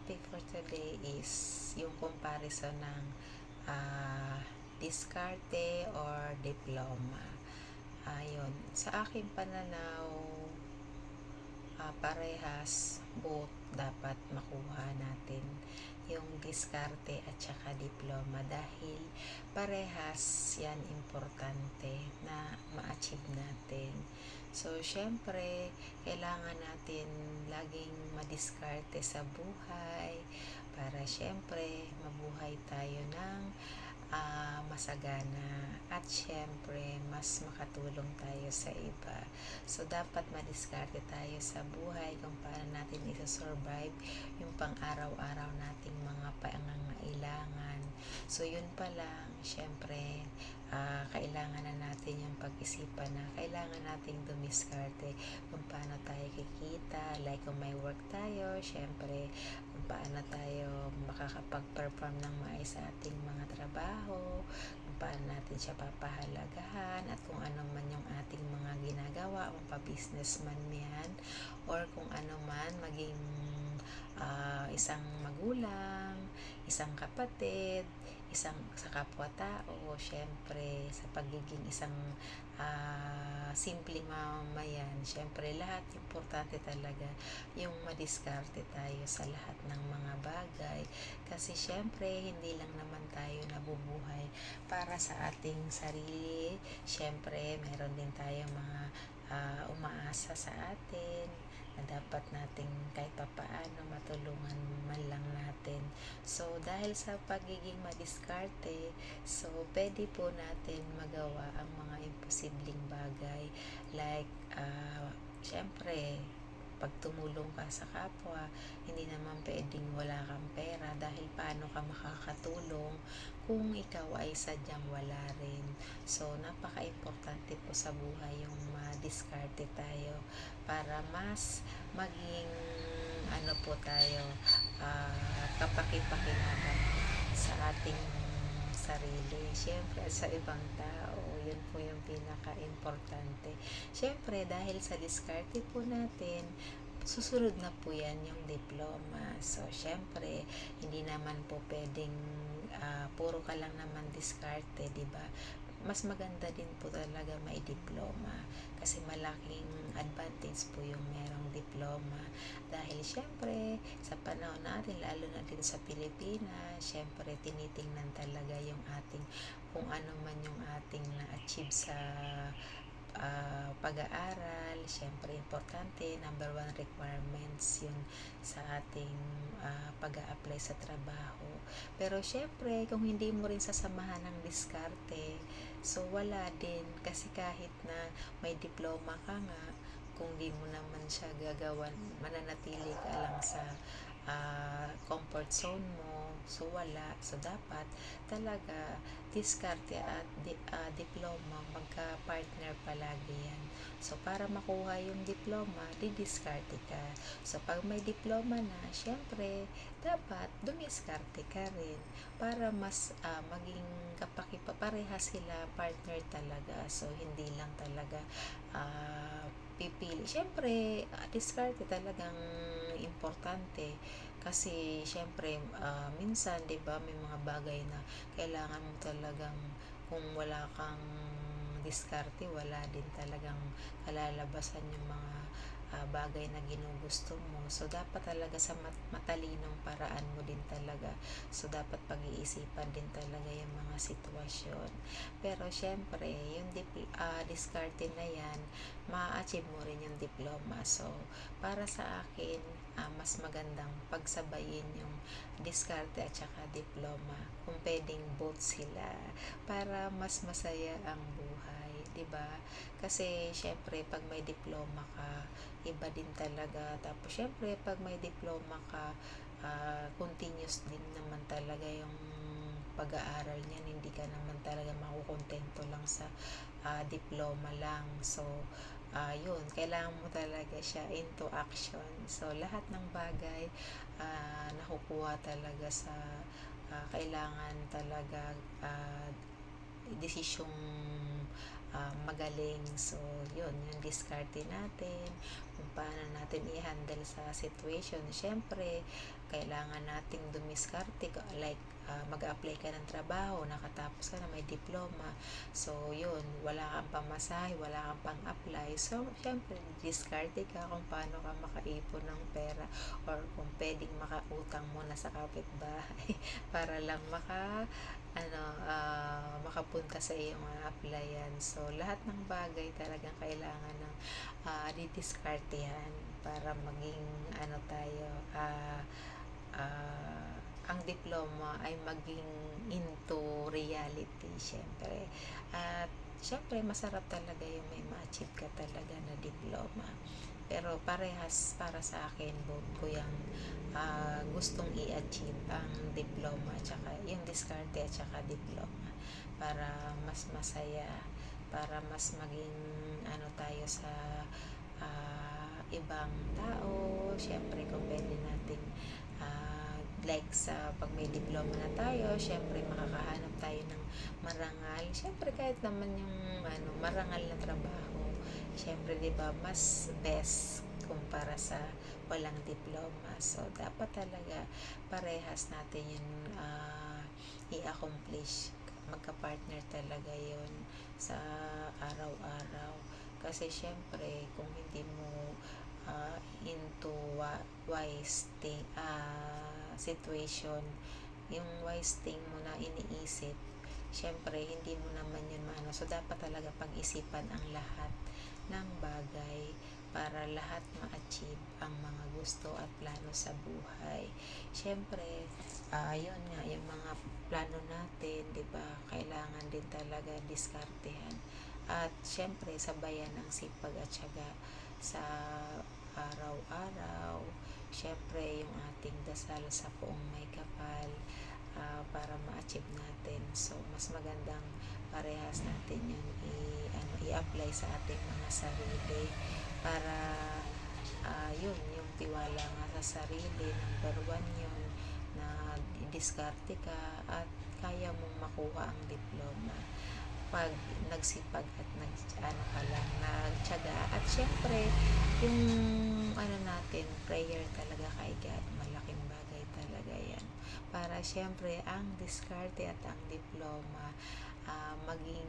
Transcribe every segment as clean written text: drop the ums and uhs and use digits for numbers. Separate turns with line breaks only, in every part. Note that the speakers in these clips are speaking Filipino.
topic for today is yung comparison ng diskarte or diploma. Ayun, sa aking pananaw, parehas both dapat makuha natin yung diskarte at saka diploma dahil parehas yan importante na ma-achieve natin. So, syempre, kailangan natin laging madiskarte sa buhay para syempre mabuhay tayo ng masagana at syempre mas makatulong tayo sa iba. So dapat madiskarte tayo sa buhay kung paano natin isa-survive yung pang-araw-araw nating mga pangangailangan. So yun pa lang, syempre kailangan na natin yung pag-isipan na kailangan nating dumiskarte kung paano tayo kikita, like kung may work tayo, syempre kung paano tayo makakapag-perform ng maayos sa ating mga trabaho, kung paano natin siya papahalagahan at kung ano man yung ating mga ginagawa, kung pa-businessman yan or kung ano man maging isang magulang, isang kapatid, isang sa kapwa-tao, syempre sa pagiging isang simpleng mamamayan, syempre lahat importante talaga yung madiskarte tayo sa lahat ng mga bagay kasi syempre hindi lang naman tayo nabubuhay para sa ating sarili, syempre meron din tayo mga umaasa sa atin na dapat nating kahit papaano matulungan man lang natin. So, dahil sa pagiging madiskarte, so pwede po natin magawa ang mga imposibleng bagay like, syempre, pag tumulong ka sa kapwa, hindi naman pwedeng wala kang pera dahil paano ka makakatulong kung ikaw ay sadyang wala rin. So, napaka-importante po sa buhay yung madiskarte tayo para mas maging ano po tayo, kapaki-pakinabang sa ating sarili, syempre sa ibang tao, yun po yung pinaka-importante. Syempre dahil sa diskarte po natin, susunod na po yan yung diploma. So syempre hindi naman po pwedeng puro ka lang naman diskarte, di ba? Mas maganda din po talaga may diploma kasi malaking advantage po yung merong diploma dahil syempre sa panahon natin lalo na din sa Pilipinas, syempre tinitingnan talaga yung ating kung ano man yung ating na-achieve sa pag-aaral, syempre importante, number one requirements yun sa ating pag-a-apply sa trabaho. Pero syempre, kung hindi mo rin sasamahan ng diskarte, so wala din kasi kahit na may diploma ka nga, kung di mo naman siya gagawan, mananatili ka lang sa comfort zone mo, so wala. So dapat talaga diskarte at diploma magka-partner palagi yan. So para makuha yung diploma, didiskarte ka. So pag may diploma na, syempre dapat dumiskarte ka rin para mas maging kapakipapareha sila, partner talaga. So hindi lang talaga pipili. Syempre diskarte talagang importante kasi syempre minsan 'di ba may mga bagay na kailangan mo talagang kung wala kang diskarte wala din talagang kalalabasan yung mga bagay na ginugusto mo. So dapat talaga sa matalinong paraan mo din talaga. So dapat pag-iisipan din talaga yung mga sitwasyon. Pero syempre yung diskarte na yan ma-achieve mo rin yung diploma. So para sa akin mas magandang pagsabayin yung diskarte at saka diploma kung pwedeng both sila para mas masaya ang buhay, 'di ba? Kasi syempre pag may diploma ka iba din talaga, tapos syempre pag may diploma ka continuous din naman talaga yung pag-aaral niyan, hindi ka naman talaga makukontento lang sa diploma lang. So yun, kailangan mo talaga siya into action. So lahat ng bagay nakukuha talaga sa kailangan talaga desisyong magaling. So yun, yung diskarte natin, kung paano natin i-handle sa situation. Siyempre, kailangan nating dumiskarte, like mag-apply ka ng trabaho, nakatapos ka na, may diploma. So, yun, wala kang pamasahe, wala kang pang-apply. So, syempre, diskarte ka kung paano ka makaipon ng pera or kung pwedeng makautang muna sa kapitbahay para lang makapunta sa iyong applyan. So, lahat ng bagay talagang kailangan ng didiskartehan para maging tayo, ang diploma ay maging into reality, syempre. At syempre, masarap talaga yung may ma-achieve ka talaga na diploma. Pero parehas para sa akin, ko yung gustong i-achieve ang diploma at saka yung diskarte at saka diploma para mas masaya, para mas maging tayo sa ibang tao. Syempre, kung pwede nating like sa pag may diploma na tayo, syempre makakahanap tayo ng marangal. Syempre kahit naman yung marangal na trabaho, syempre 'di ba mas best kumpara sa walang diploma. So dapat talaga parehas natin yung i-accomplish. Magka-partner talaga yun sa araw-araw. Kasi syempre kung hindi mo into wise thing, situation, yung wise thing mo na iniisip, syempre hindi mo naman yun so dapat talaga pag-isipan ang lahat ng bagay para lahat ma-achieve ang mga gusto at plano sa buhay. Syempre, yun nga, yung mga plano natin, di ba, kailangan din talaga diskartehan. At syempre, sabayan ng sipag at syaga sa araw-araw. Syempre, yung ating dasal sa Poong May Kapal para ma-achieve natin. So, mas magandang parehas natin yun i-apply sa ating mga sarili para yun, yung tiwala nga sa sarili, number one yun, na diskarte ka at kaya mong makuha ang diploma pag nagsipag at nagtiyaga. At syempre, yung natin, prayer talaga kay God, malaking bagay talaga yan. Para syempre, ang diskarte at ang diploma maging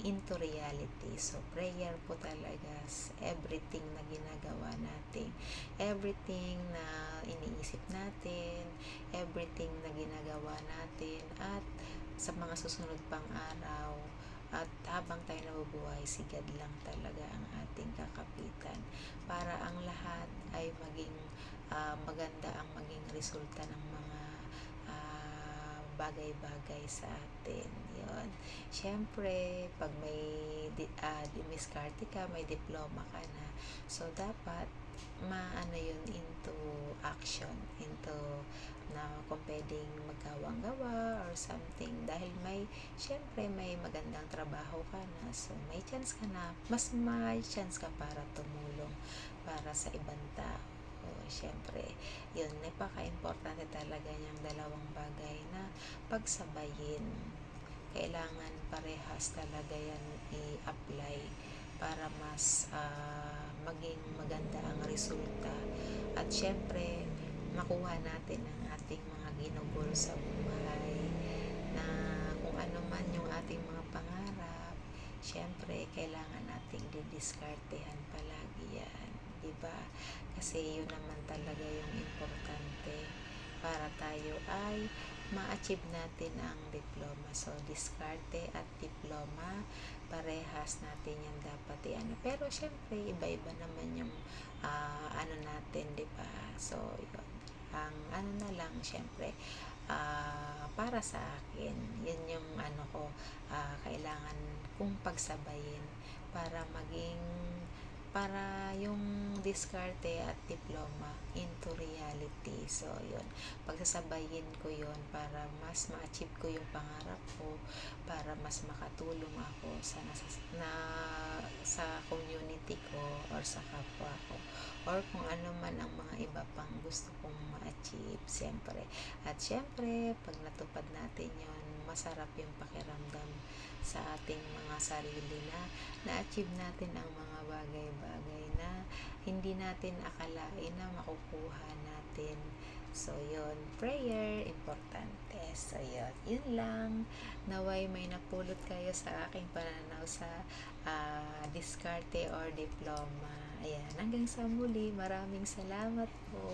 into reality. So, prayer po talaga everything na ginagawa natin. Everything na iniisip natin, everything na ginagawa natin, at sa mga susunod pang araw, at habang tayo nabubuhay, si God lang talaga ang ating kakapitan para ang lahat ay maging maganda ang maging resulta ng mga bagay-bagay sa atin. Yun. Siyempre, pag may dimiskarte ka, may diploma ka na, so dapat yun into action, into na kung pwedeng magkawang-gawa or something, dahil syempre may magandang trabaho ka na, so may chance ka na, mas may chance ka para tumulong para sa ibang tao. Syempre, yun, napaka-importante talaga niyang dalawang bagay na pagsabayin. Kailangan parehas talaga yan i-apply para mas maging maganda ang resulta. At syempre, makuha natin ang ating mga ginugol sa buhay na kung ano man yung ating mga pangarap, syempre, kailangan nating didiskartehan palagi yan. Diba? Kasi yun naman talaga yung importante para tayo ay ma-achieve natin ang diploma. So, diskarte at diploma, parehas natin yan dapat Pero, syempre, iba-iba naman yung natin, diba? So, yun. Ang na lang, syempre, para sa akin, yun yung kailangan kong pagsabayin para yung diskarte at diploma into reality. So, yun. Pagsasabayin ko yun para mas ma-achieve ko yung pangarap ko, para mas makatulong ako sa community ko or sa kapwa ko, or kung ano man ang mga iba pang gusto kong ma-achieve, siyempre. At siyempre, pag natupad natin yon, masarap yung pakiramdam sa ating mga sarili na na-achieve natin ang mga bagay-bagay na hindi natin akalain na makukuha natin. So, yun. Prayer, importante. So, yun lang. Naway may napulot kayo sa aking pananaw sa diskarte or diploma. Ayan. Hanggang sa muli. Maraming salamat po.